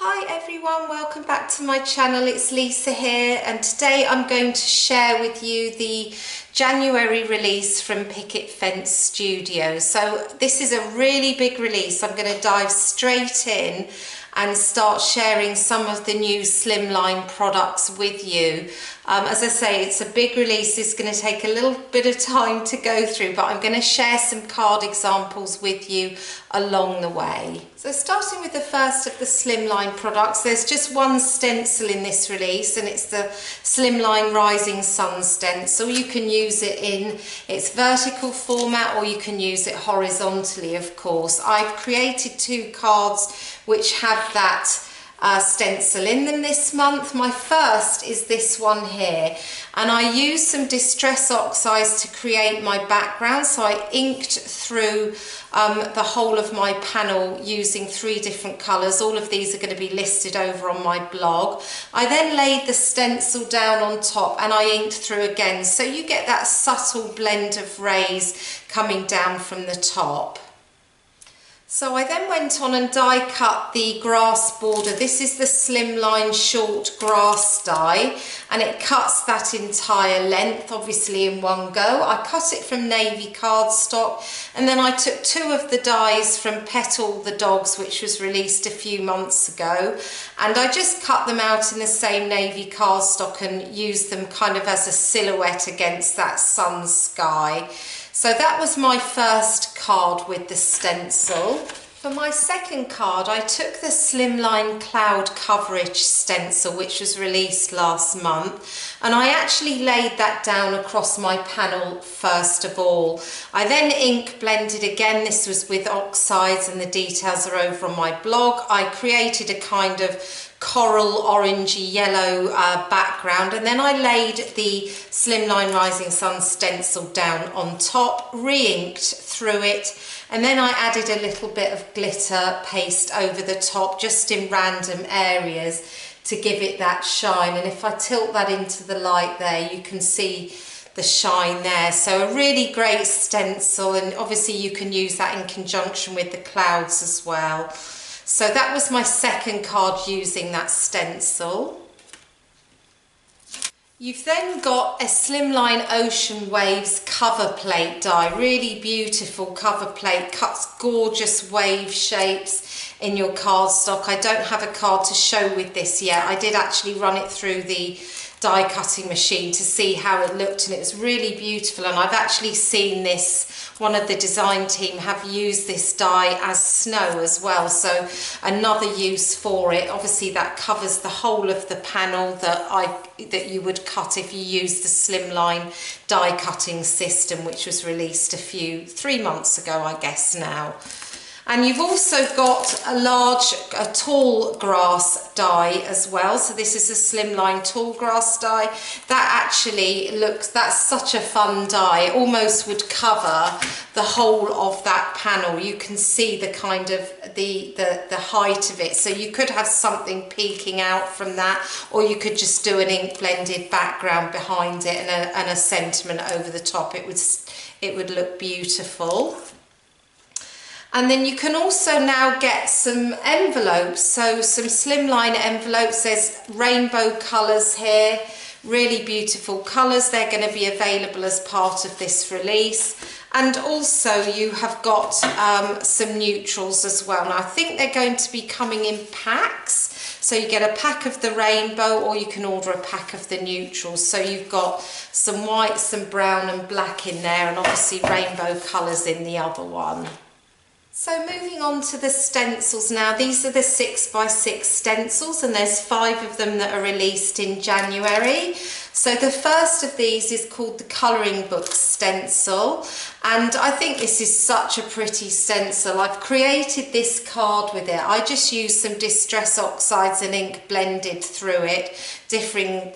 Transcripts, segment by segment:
Hi everyone, welcome back to my channel. It's Lisa here, and today I'm going to share with you the January release from Picket Fence Studios. So this is a really big release. I'm going to dive straight in and start sharing some of the new slimline products with you. As I say, it's a big release. It's going to take a little bit of time to go through, but I'm going to share some card examples with you along the way. So starting with the first of the slimline products, there's just one stencil in this release, and it's the Slimline Rising Sun stencil. You can use it in its vertical format or you can use it horizontally, of course. I've created two cards which have that stencil in them this month. My first is this one here, and I used some Distress Oxides to create my background. So I inked through the whole of my panel using 3 different colours. All of these are going to be listed over on my blog. I then laid the stencil down on top and I inked through again, so you get that subtle blend of rays coming down from the top. So I then went on and die cut the grass border. This is the Slimline Short Grass die, and it cuts that entire length, obviously in one go. I cut it from navy cardstock, and then I took 2 of the dies from Petal the Dogs, which was released a few months ago, and I just cut them out in the same navy cardstock and used them kind of as a silhouette against that sun sky. So that was my first card with the stencil. For my second card, I took the Slimline Cloud Coverage stencil, which was released last month, and I actually laid that down across my panel first of all. I then ink blended again. This was with oxides, and the details are over on my blog. I created a kind of coral orangey yellow background, and then I laid the Slimline Rising Sun stencil down on top, re-inked through it, and then I added a little bit of glitter paste over the top just in random areas to give it that shine. And if I tilt that into the light there, you can see the shine there. So a really great stencil, and obviously you can use that in conjunction with the clouds as well. So that was my second card using that stencil. You've then got a Slimline Ocean Waves cover plate die, really beautiful cover plate, cuts gorgeous wave shapes in your cardstock. I don't have a card to show with this yet. I did actually run it through the die cutting machine to see how it looked, and it's really beautiful. And I've actually seen this, one of the design team have used this die as snow as well, so another use for it. Obviously that covers the whole of the panel that you would cut if you use the Slimline die cutting system, which was released 3 months ago, I guess now. And you've also got a tall grass die as well. So this is a Slimline tall grass die. That actually that's such a fun die. It almost would cover the whole of that panel. You can see the kind of the height of it. So you could have something peeking out from that, or you could just do an ink blended background behind it and a sentiment over the top. It would look beautiful. And then you can also now get some envelopes, so some Slimline envelopes. There's rainbow colours here, really beautiful colours. They're going to be available as part of this release. And also you have got some neutrals as well. And I think they're going to be coming in packs. So you get a pack of the rainbow, or you can order a pack of the neutrals. So you've got some white, some brown and black in there, and obviously rainbow colours in the other one. So moving on to the stencils now. These are the 6x6 stencils, and there's 5 of them that are released in January. So the first of these is called the Colouring Book stencil, and I think this is such a pretty stencil. I've created this card with it. I just used some Distress Oxides and ink blended through it, differing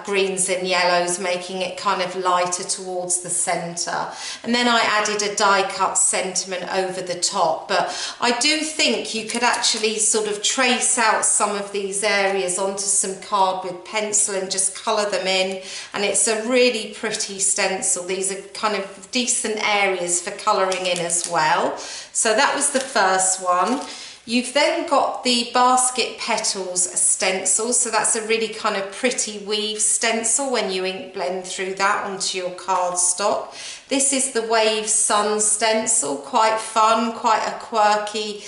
greens and yellows, making it kind of lighter towards the centre. And then I added a die cut sentiment over the top. But I do think you could actually sort of trace out some of these areas onto some card with pencil and just colour them in, and it's a really pretty stencil. These are kind of decent areas for colouring in as well. So that was the first one. You've then got the basket petals stencil, so that's a really kind of pretty weave stencil when you ink blend through that onto your cardstock. This is the Wave Sun stencil, quite fun, quite a quirky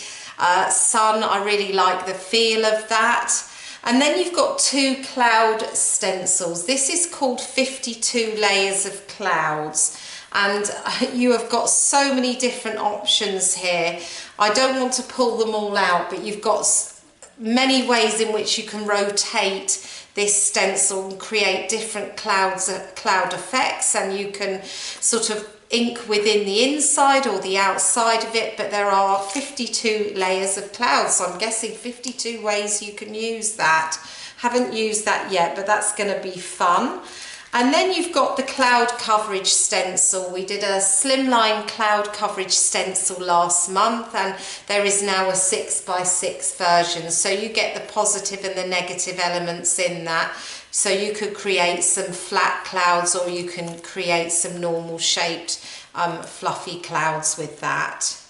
sun. I really like the feel of that. And then you've got two cloud stencils. This is called 52 Layers of Clouds. And you have got so many different options here. I don't want to pull them all out, but you've got many ways in which you can rotate this stencil and create different cloud effects, and you can sort of ink within the inside or the outside of it, but there are 52 layers of clouds, so I'm guessing 52 ways you can use that. Haven't used that yet, but that's going to be fun. And then you've got the cloud coverage stencil. We did a slimline cloud coverage stencil last month, and there is now a 6x6 version. So you get the positive and the negative elements in that. So you could create some flat clouds, or you can create some normal shaped fluffy clouds with that.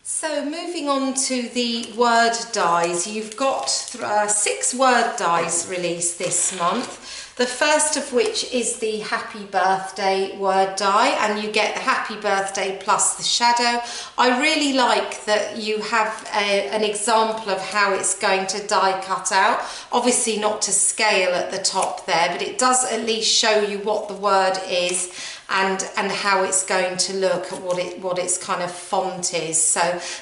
So moving on to the word dies, you've got 6 word dies released this month. The first of which is the Happy Birthday word die, and you get the Happy Birthday plus the shadow. I really like that you have an example of how it's going to die cut out. Obviously not to scale at the top there, but it does at least show you what the word is and how it's going to look, what its kind of font is. So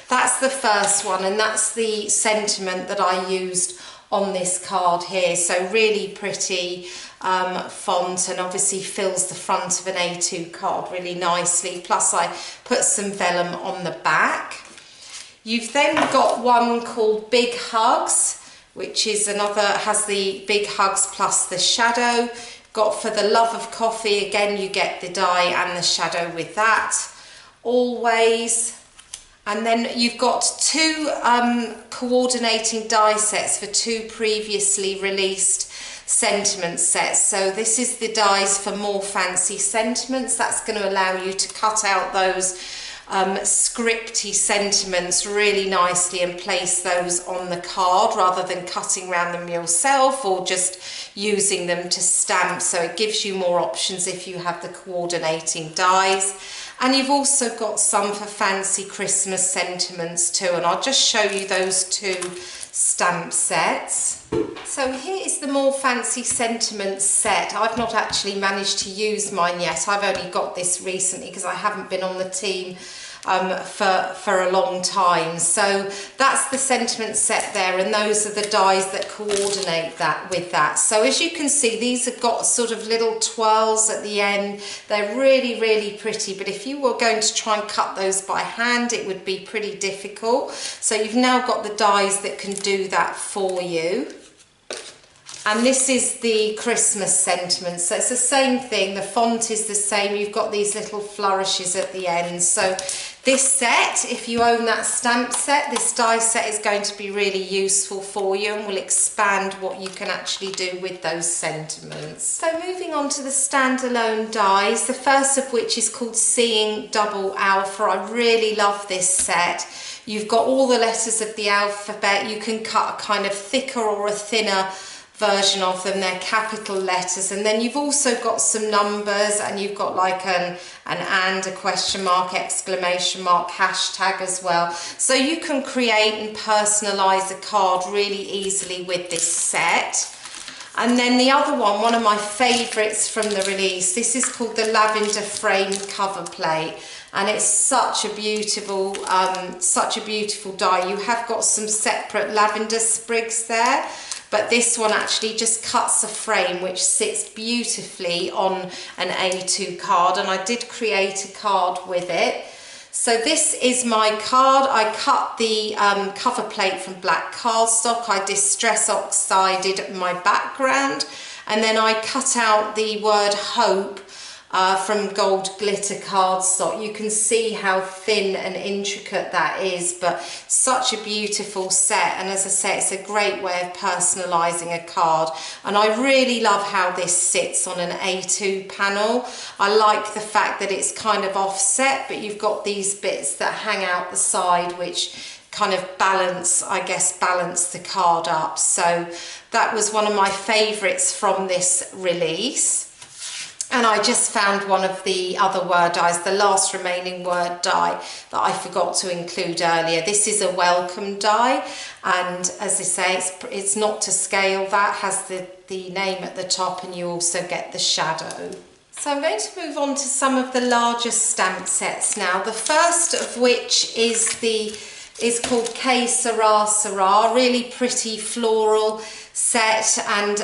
that's the first one, and that's the sentiment that I used on this card here. So really pretty font, and obviously fills the front of an A2 card really nicely, plus I put some vellum on the back. You've then got one called Big Hugs, which is another, has the Big Hugs plus the shadow. Got For the Love of Coffee, again you get the die and the shadow with that. Always. And then you've got 2 coordinating die sets for 2 previously released sentiment sets. So this is the dies for More Fancy Sentiments. That's going to allow you to cut out those scripty sentiments really nicely and place those on the card rather than cutting around them yourself or just using them to stamp. So it gives you more options if you have the coordinating dies. And you've also got some for fancy Christmas sentiments too, and I'll just show you those 2 stamp sets. So here is the More Fancy Sentiments set. I've not actually managed to use mine yet. I've only got this recently because I haven't been on the team for a long time. So that's the sentiment set there, and those are the dies that coordinate that with that. So as you can see, these have got sort of little twirls at the end. They're really, really pretty, but if you were going to try and cut those by hand, it would be pretty difficult. So you've now got the dies that can do that for you. And this is the Christmas sentiment. So it's the same thing, the font is the same, you've got these little flourishes at the end. So this set, if you own that stamp set, this die set is going to be really useful for you and will expand what you can actually do with those sentiments. So moving on to the standalone dies, the first of which is called Seeing Double Alpha. I really love this set. You've got all the letters of the alphabet. You can cut a kind of thicker or a thinner version of them. They're capital letters, and then you've also got some numbers, and you've got like an and, a question mark, exclamation mark, hashtag as well. So you can create and personalize a card really easily with this set. And then the other one of my favorites from the release, this is called the Lavender framed cover plate, and it's such a beautiful die. You have got some separate lavender sprigs there, but this one actually just cuts a frame which sits beautifully on an A2 card, and I did create a card with it. So this is my card. I cut the cover plate from black cardstock. I distress oxided my background, and then I cut out the word hope from gold glitter cardstock. You can see how thin and intricate that is, but such a beautiful set, and as I say, it's a great way of personalizing a card. And I really love how this sits on an A2 panel. I like the fact that it's kind of offset, but you've got these bits that hang out the side which kind of balance the card up. So that was one of my favorites from this release. And I just found one of the other word dies, the last remaining word die that I forgot to include earlier. This is a welcome die, and as I say, it's not to scale. That has the name at the top, and you also get the shadow. So I'm going to move on to some of the larger stamp sets now. The first of which is called K Sarah Sarah, really pretty floral set, and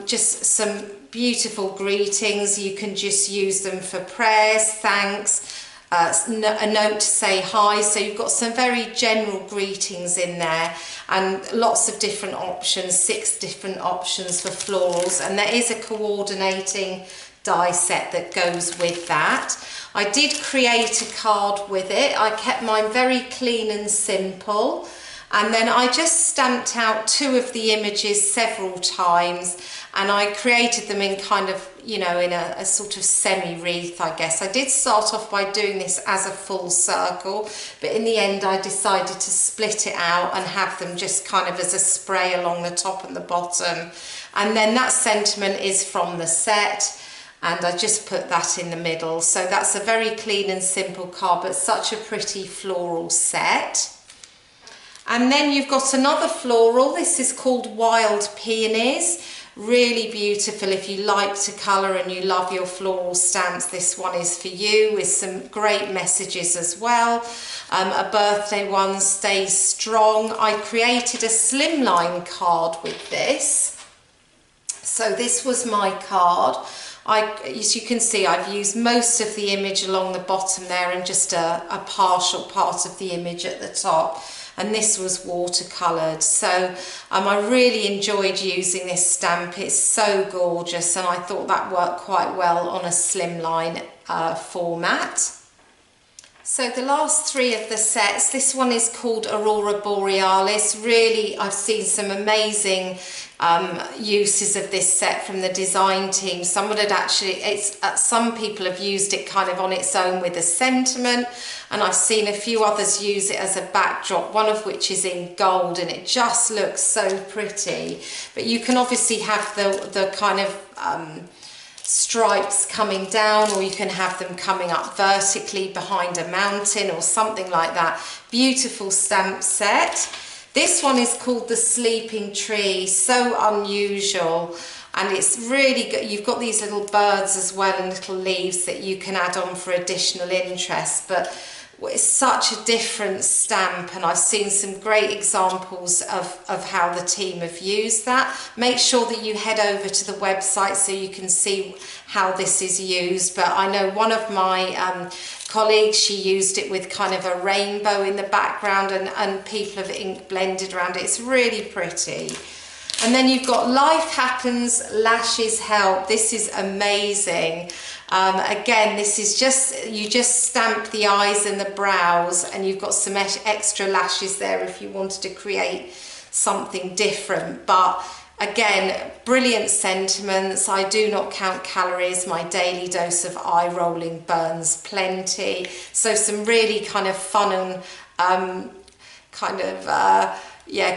just some beautiful greetings. You can just use them for prayers, thanks, a note to say hi. So you've got some very general greetings in there, and lots of different options, 6 different options for florals, and there is a coordinating die set that goes with that. I did create a card with it. I kept mine very clean and simple, and then I just stamped out 2 of the images several times, and I created them in kind of, you know, in a sort of semi-wreath, I guess. I did start off by doing this as a full circle, but in the end I decided to split it out and have them just kind of as a spray along the top and the bottom. And then that sentiment is from the set, and I just put that in the middle. So that's a very clean and simple card, but such a pretty floral set. And then you've got another floral. This is called Wild Peonies. Really beautiful. If you like to colour and you love your floral stamps, this one is for you, with some great messages as well. A birthday one, stay strong. I created a slimline card with this. So this was my card. As you can see, I've used most of the image along the bottom there and just a partial part of the image at the top. And this was watercoloured. So I really enjoyed using this stamp. It's so gorgeous, and I thought that worked quite well on a slimline format. So the last 3 of the sets, this one is called Aurora Borealis. Really, I've seen some amazing uses of this set from the design team. Some people have used it kind of on its own with a sentiment, and I've seen a few others use it as a backdrop, one of which is in gold, and it just looks so pretty. But you can obviously have the kind of stripes coming down, or you can have them coming up vertically behind a mountain or something like that. Beautiful stamp set. This one is called the Sleeping Tree. So unusual, and it's really good. You've got these little birds as well and little leaves that you can add on for additional interest, but it's such a different stamp, and I've seen some great examples of how the team have used that. Make sure that you head over to the website so you can see how this is used. But I know one of my colleagues, she used it with kind of a rainbow in the background, and people have ink blended around it. It's really pretty. And then you've got Life Happens, Lashes Help. This is amazing. Again, this is you just stamp the eyes and the brows, and you've got some extra lashes there if you wanted to create something different. But again, brilliant sentiments. I do not count calories. My daily dose of eye rolling burns plenty. So some really kind of fun and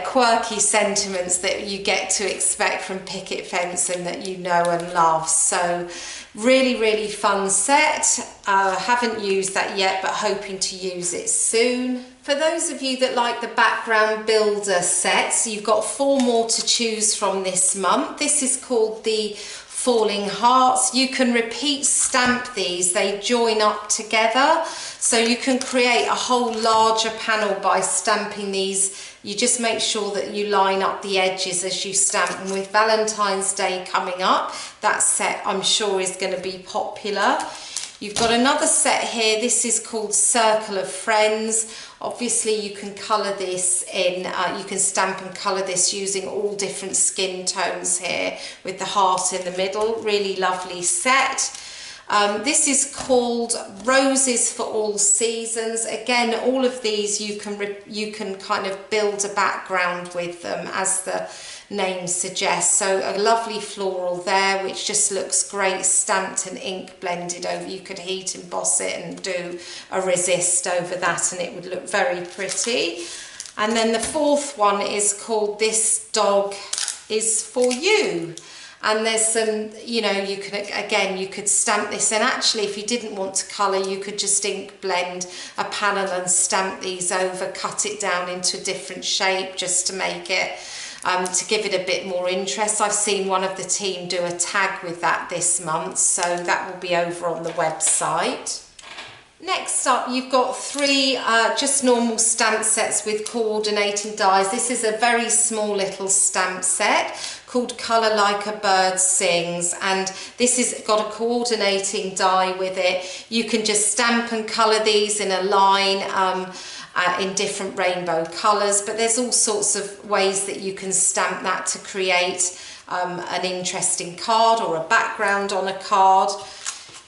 quirky sentiments that you get to expect from Picket Fence and that you know and love. So really, really fun set. Haven't used that yet, but hoping to use it soon. For those of you that like the background builder sets, you've got 4 more to choose from this month. This is called the Falling Hearts. You can repeat stamp these, they join up together, so you can create a whole larger panel by stamping these. You just make sure that you line up the edges as you stamp, and with Valentine's Day coming up, that set I'm sure is going to be popular. You've got another set here. This is called Circle of Friends. Obviously you can colour this in, you can stamp and colour this using all different skin tones here with the heart in the middle. Really lovely set. This is called Roses for All Seasons. Again, all of these you can kind of build a background with them, as the name suggests. So a lovely floral there, which just looks great, stamped and ink blended over. You could heat emboss it and do a resist over that, and it would look very pretty. And then the fourth one is called This Dog Is For You. And there's some, you know, you can, again, you could stamp this, and actually if you didn't want to colour, you could just ink blend a panel and stamp these over, cut it down into a different shape just to make it, to give it a bit more interest. I've seen one of the team do a tag with that this month, so that will be over on the website. Next up, you've got three just normal stamp sets with coordinating dies. This is a very small little stamp set called Colour Like a Bird Sings, and this has got a coordinating die with it. You can just stamp and colour these in a line in different rainbow colours, but there's all sorts of ways that you can stamp that to create an interesting card or a background on a card.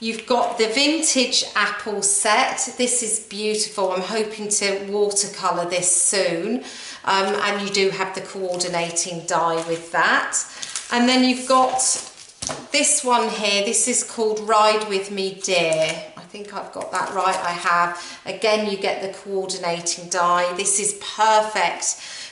You've got the vintage apple set. This is beautiful. I'm hoping to watercolour this soon. And you do have the coordinating die with that. And then you've got this one here. This is called Ride With Me Dear. I think I've got that right, I have. Again, you get the coordinating die. This is perfect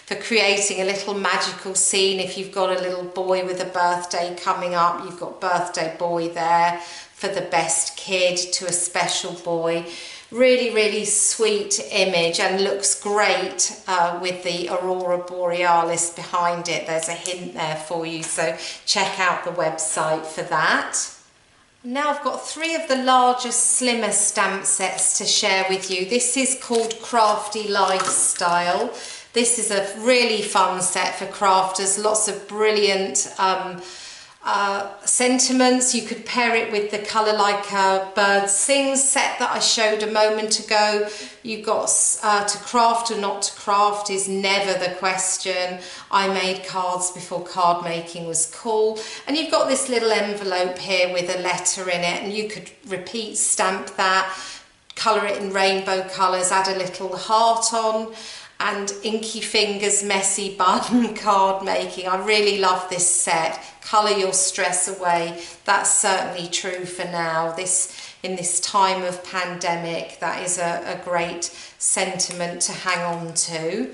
for creating a little magical scene. If you've got a little boy with a birthday coming up, you've got birthday boy there for the best kid to a special boy. Really, really sweet image, and looks great with the Aurora Borealis behind it. There's a hint there for you, so check out the website for that. Now I've got three of the largest, slimmer stamp sets to share with you. This is called Crafty Lifestyle. This is a really fun set for crafters, lots of brilliant sentiments. You could pair it with the Colour Like a Bird Sings set that I showed a moment ago. You've got to craft or not to craft is never the question. I made cards before card making was cool. And you've got this little envelope here with a letter in it, and you could repeat stamp that, colour it in rainbow colours, add a little heart on, and Inky Fingers Messy Bun card making. I really love this set. Colour your stress away. That's certainly true for now. In this time of pandemic, that is a great sentiment to hang on to.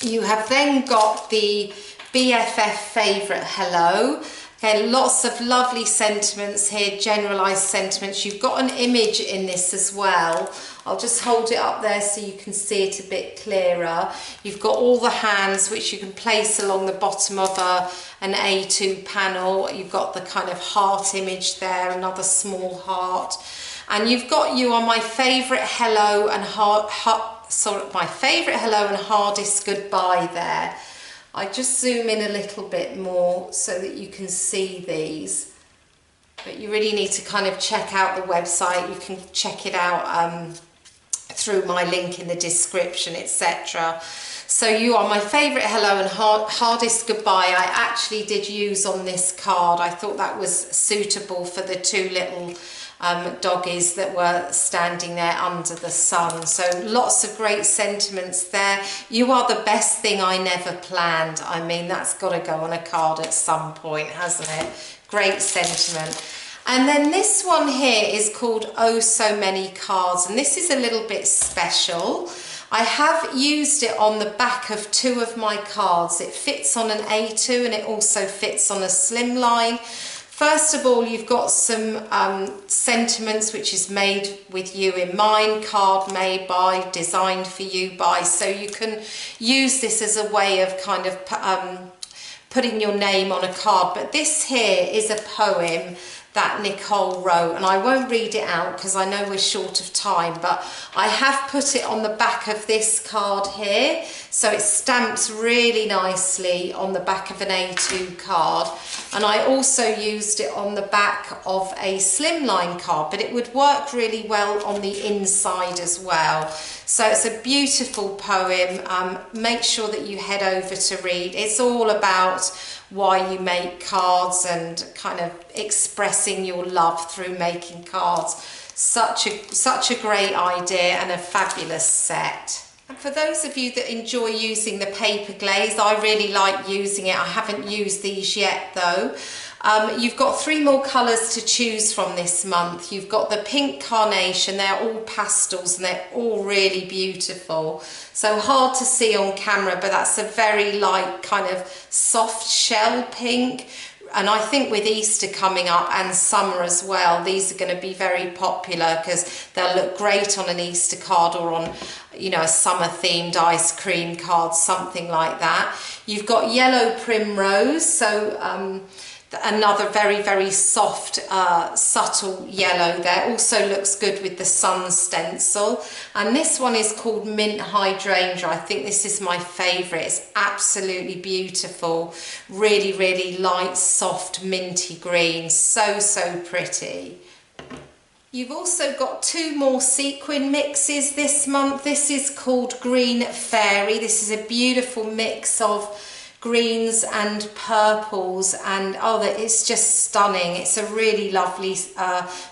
You have then got the BFF Favourite Hello. Okay, lots of lovely sentiments here, generalised sentiments. You've got an image in this as well. I'll just hold it up there so you can see it a bit clearer. You've got all the hands which you can place along the bottom of an A2 panel. You've got the kind of heart image there, another small heart. And you've got You Are My Favourite Hello and My Favourite Hello and Hardest Goodbye there. I just zoom in a little bit more so that you can see these, but you really need to kind of check out the website. You can check it out through my link in the description, etc. So You Are My Favourite Hello and Hardest Goodbye I actually did use on this card. I thought that was suitable for the two little doggies that were standing there under the sun. So lots of great sentiments there. You are the best thing I never planned. I mean, that's got to go on a card at some point, hasn't it? Great sentiment. And then this one here is called Oh So Many Cards, and this is a little bit special. I have used it on the back of two of my cards. It fits on an A2 and it also fits on a slimline. First of all, you've got some sentiments which is made with you in mind, card made by, designed for you by, so you can use this as a way of kind of putting your name on a card. But this here is a poem that Nicole wrote, and I won't read it out because I know we're short of time, but I have put it on the back of this card here, so it stamps really nicely on the back of an A2 card. And I also used it on the back of a slimline card, but it would work really well on the inside as well. So it's a beautiful poem. Make sure that you head over to read. It's all about why you make cards and kind of expressing your love through making cards. Such a great idea and a fabulous set. And for those of you that enjoy using the paper glaze, I really like using it. I haven't used these yet though. You've got 3 more colours to choose from this month. You've got the pink carnation, they're all pastels and they're all really beautiful. So hard to see on camera, but that's a very light kind of soft shell pink. And I think with Easter coming up and summer as well, these are going to be very popular because they'll look great on an Easter card or on, you know, a summer themed ice cream card, something like that. You've got yellow primrose, so another very, very soft, subtle yellow there. Also looks good with the sun stencil. And this one is called Mint Hydrangea. I think this is my favourite. It's absolutely beautiful. Really, really light, soft, minty green. So, so pretty. You've also got 2 more sequin mixes this month. This is called Green Fairy. This is a beautiful mix of greens and purples, and oh, it's just stunning. It's a really lovely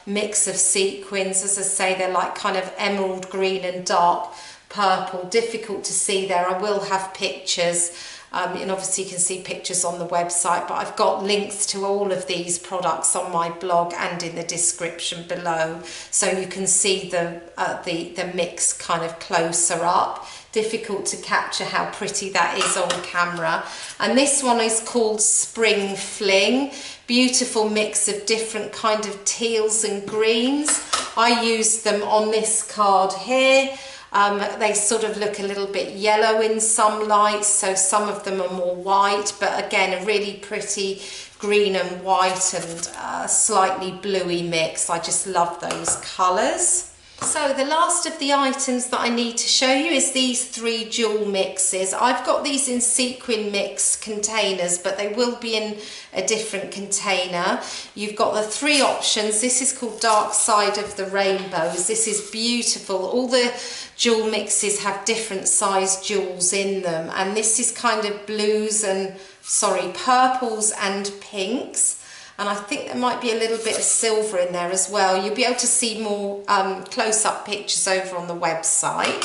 mix of sequins. As I say, they're like kind of emerald green and dark purple. Difficult to see there. I will have pictures, and obviously you can see pictures on the website, but I've got links to all of these products on my blog and in the description below, so you can see the mix kind of closer up. Difficult to capture how pretty that is on camera. And this one is called Spring Fling. Beautiful mix of different kind of teals and greens. I used them on this card here. They sort of look a little bit yellow in some lights, so some of them are more white, but again a really pretty green and white and slightly bluey mix. I just love those colours. So the last of the items that I need to show you is these 3 jewel mixes. I've got these in sequin mix containers, but they will be in a different container. You've got the 3 options. This is called Dark Side of the Rainbows. This is beautiful. All the jewel mixes have different size jewels in them, and this is kind of blues and, purples and pinks. And I think there might be a little bit of silver in there as well. You'll be able to see more close-up pictures over on the website.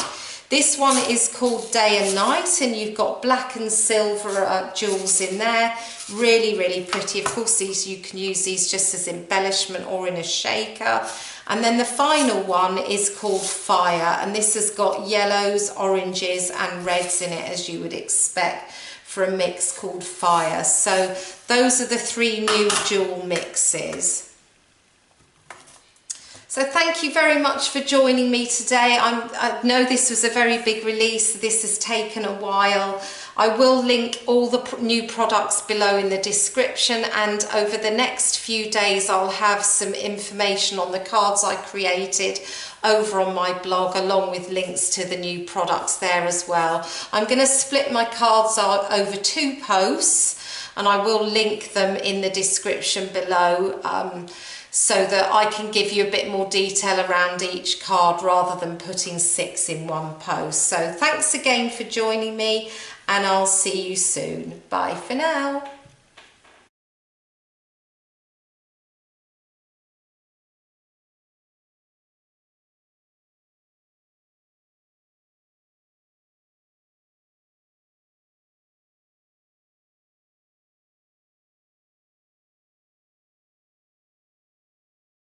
This one is called Day and Night, and you've got black and silver jewels in there. Really, really pretty. Of course, you can use these just as embellishment or in a shaker. And then the final one is called Fire, and this has got yellows, oranges and reds in it, as you would expect for a mix called Fire. So those are the 3 new jewel mixes. So thank you very much for joining me today. I know this was a very big release. This has taken a while. I will link all the new products below in the description, and over the next few days I'll have some information on the cards I created over on my blog, along with links to the new products there as well. I'm going to split my cards out over 2 posts, and I will link them in the description below, so that I can give you a bit more detail around each card rather than putting 6 in one post. So thanks again for joining me, and I'll see you soon. Bye for now.